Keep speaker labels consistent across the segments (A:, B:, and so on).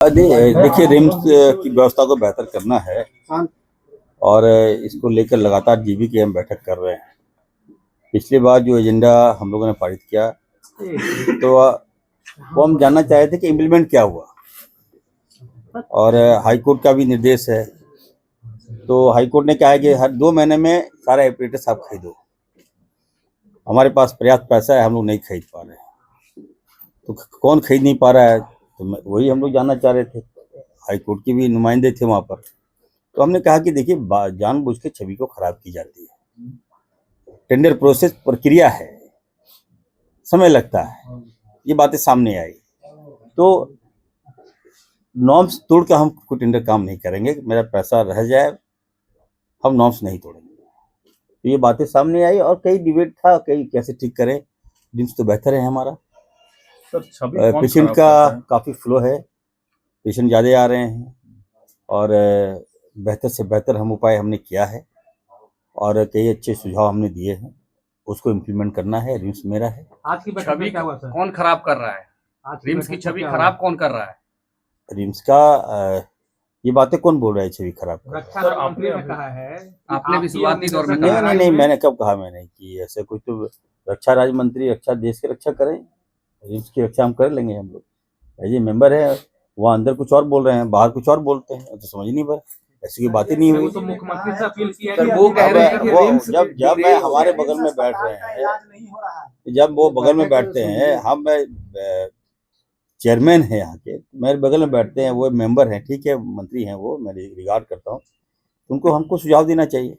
A: देखिए रिम्स की व्यवस्था को बेहतर करना है और इसको लेकर लगातार जीबी की हम बैठक कर रहे हैं। पिछली बार जो एजेंडा हम लोगों ने पारित किया तो वो हम जानना चाह रहे थे कि इम्प्लीमेंट क्या हुआ, और हाई कोर्ट का भी निर्देश है। तो हाई कोर्ट ने कहा है कि हर 2 महीने में सारा एपरेटस आप खरीदो। हमारे पास पर्याप्त पैसा है, हम लोग नहीं खरीद पा रहे हैं। तो कौन खरीद नहीं पा रहा है, तो वही हम लोग जानना चाह रहे थे। हाई कोर्ट के भी नुमाइंदे थे वहाँ पर। तो हमने कहा कि देखिए जानबूझ के छवि को खराब की जाती है। टेंडर प्रोसेस प्रक्रिया है, समय लगता है, ये बातें सामने आई। तो नॉर्म्स तोड़ कर हम कोई टेंडर काम नहीं करेंगे। मेरा पैसा रह जाए, हम नॉर्म्स नहीं तोड़ेंगे। तो ये बातें सामने आई और कई डिबेट था, कई कैसे ठीक करें। रिम्स तो बेहतर है हमारा। पेशेंट का काफ़ी फ्लो है, पेशेंट ज़्यादा आ रहे हैं और बेहतर से बेहतर हम उपाय हमने किया है और कई अच्छे सुझाव हमने दिए हैं। उसको इम्प्लीमेंट करना है। रिम्स मेरा है।
B: आज की बैठक में क्या हुआ सर?
C: कौन खराब कर रहा है? रिम्स की छवि खराब कौन कर रहा है?
A: रिम्स का ये बातें कौन बोल रहा है छवि खराब कर?
B: रक्षा मंत्री ने कहा है,
C: आपने भी शुरुआती दौर में
A: नहीं, मैंने कब कहा? मैंने कि ऐसे कोई तो रक्षा राज्य मंत्री रक्षा देश की रक्षा करें, रिम्स की रक्षा हम कर लेंगे। हम लोग एज ए मेंबर है, वहाँ अंदर कुछ और बोल रहे हैं, बाहर कुछ और बोलते हैं, तो समझ नहीं पा। ऐसी कोई बात ही नहीं हुई।
B: तो मुख्यमंत्री से अपील की है
C: सर, वो कह रहे हैं कि रिम्स
A: जब मैं हमारे बगल में बैठ रहे हैं, जब वो बगल में बैठते हैं, हम चेयरमैन है यहाँ के, मेरे बगल में बैठते हैं, वो मेंबर हैं, ठीक है, मंत्री हैं, वो मैं रिगार्ड करता हूँ। उनको हमको सुझाव देना चाहिए।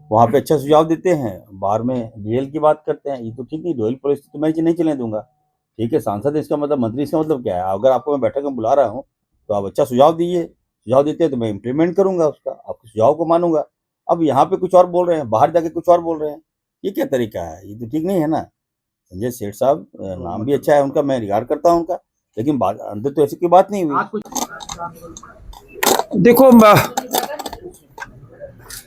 A: वहाँ पे अच्छा सुझाव देते हैं, बाहर में डीएल की बात करते हैं। ये तो ठीक नहीं, डोयल पॉलिसी तो मैं नहीं चलने दूंगा। ठीक है, सांसद इसका मतलब, मंत्री इसका मतलब क्या है? अगर आपको मैं बैठक में बुला रहा हूँ तो आप अच्छा सुझाव दीजिए। सुझाव देते हैं तो मैं इम्प्लीमेंट करूंगा उसका, आपके सुझाव को मानूंगा। अब यहाँ पे कुछ और बोल रहे हैं, बाहर जाके कुछ और बोल रहे हैं, ये क्या तरीका है? ये तो ठीक नहीं है ना। संजय सेठ साहब, नाम भी अच्छा है उनका, मैं रिगार्ड करता हूँ उनका, लेकिन अंदर तो ऐसी कोई बात नहीं हुई।
D: देखो,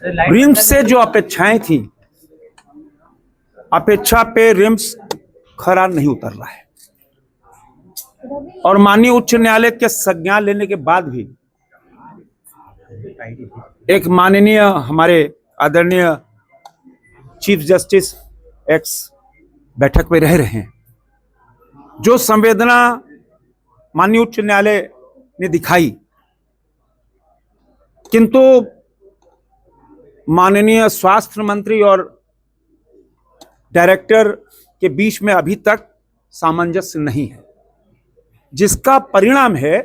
D: रिम्स से जो अपेक्षाएं थी, अपेक्षा पे रिम्स खरा नहीं उतर रहा है। और माननीय उच्च न्यायालय के संज्ञान लेने के बाद भी एक माननीय हमारे आदरणीय चीफ जस्टिस एक्स बैठक में रह रहे हैं, जो संवेदना माननीय उच्च न्यायालय ने दिखाई, किंतु माननीय स्वास्थ्य मंत्री और डायरेक्टर के बीच में अभी तक सामंजस्य नहीं है, जिसका परिणाम है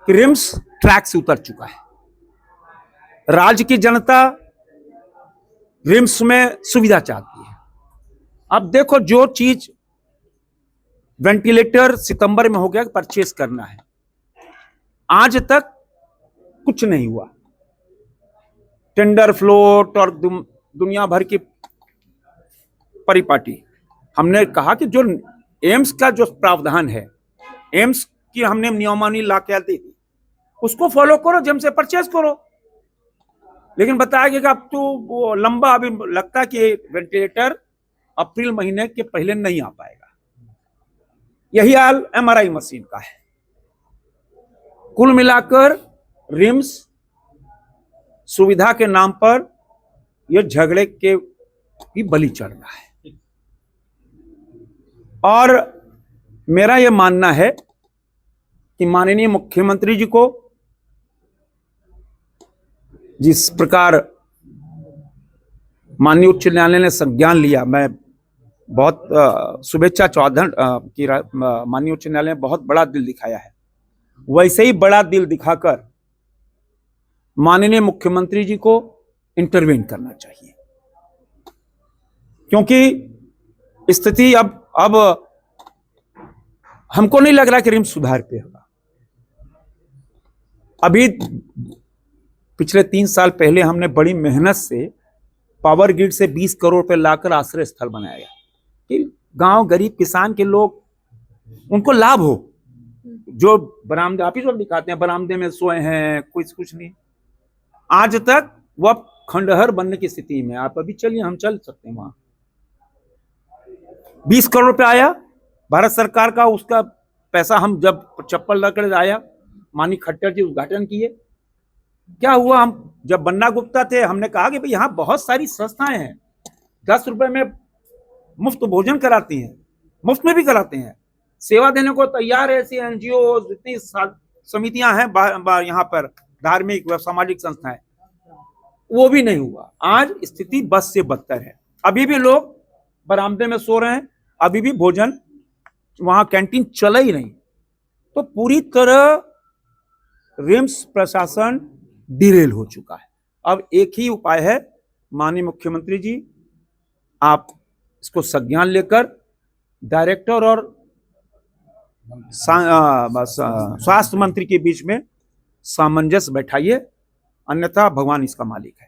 D: कि रिम्स ट्रैक से उतर चुका है। राज्य की जनता रिम्स में सुविधा चाहती है। अब देखो, जो चीज वेंटिलेटर सितंबर में हो गया परचेस करना है, आज तक कुछ नहीं हुआ। टेंडर फ्लोट और दुनिया भर की परिपाटी। हमने कहा कि जो एम्स का जो प्रावधान है, एम्स की हमने नियमावली ला के दी थी, उसको फॉलो करो, जेम से परचेस करो। लेकिन बताया गया कि अब तो वो लंबा, अभी लगता है कि वेंटिलेटर अप्रैल महीने के पहले नहीं आ पाएगा। यही हाल एमआरआई मशीन का है। कुल मिलाकर रिम्स सुविधा के नाम पर यह झगड़े के भी बलि चढ़ रहा है। और मेरा यह मानना है कि माननीय मुख्यमंत्री जी को जिस प्रकार माननीय उच्च न्यायालय ने संज्ञान लिया, मैं बहुत शुभेच्छा चौधरी की, माननीय उच्च न्यायालय ने बहुत बड़ा दिल दिखाया है। वैसे ही बड़ा दिल दिखाकर माननीय मुख्यमंत्री जी को इंटरवेन करना चाहिए, क्योंकि स्थिति अब हमको नहीं लग रहा कि रिम्स सुधार पे होगा। अभी पिछले 3 साल पहले हमने बड़ी मेहनत से पावर ग्रिड से 20 करोड़ रुपए लाकर आश्रय स्थल बनाया कि गांव गरीब किसान के लोग, उनको लाभ हो। जो बरामदे आप ही जो दिखाते हैं, बरामदे में सोए हैं, कुछ नहीं। आज तक वह खंडहर बनने की स्थिति में। आप अभी चलिए, हम चल सकते हैं वहां। 20 करोड़ रुपए आया भारत सरकार का, उसका पैसा हम जब चप्पल लकड़ आया, माननीय खट्टर जी उद्घाटन किए, क्या हुआ, हम जब बन्ना गुप्ता थे हमने कहा कि भाई यहाँ बहुत सारी संस्थाएं हैं, 10 रुपए में मुफ्त भोजन कराती हैं, मुफ्त में भी कराते हैं, सेवा देने को तैयार है। ऐसी एनजीओ जितनी समितियां हैं यहाँ पर, धार्मिक व सामाजिक संस्थाएं, वो भी नहीं हुआ। आज स्थिति बस से बदतर है। अभी भी लोग बरामदे में सो रहे हैं, अभी भी भोजन वहां कैंटीन चला ही नहीं। तो पूरी तरह रिम्स प्रशासन डिरेल हो चुका है। अब एक ही उपाय है, माननीय मुख्यमंत्री जी, आप इसको संज्ञान लेकर डायरेक्टर और स्वास्थ्य मंत्री के बीच में सामंजस्य बैठाइए, अन्यथा भगवान इसका मालिक है।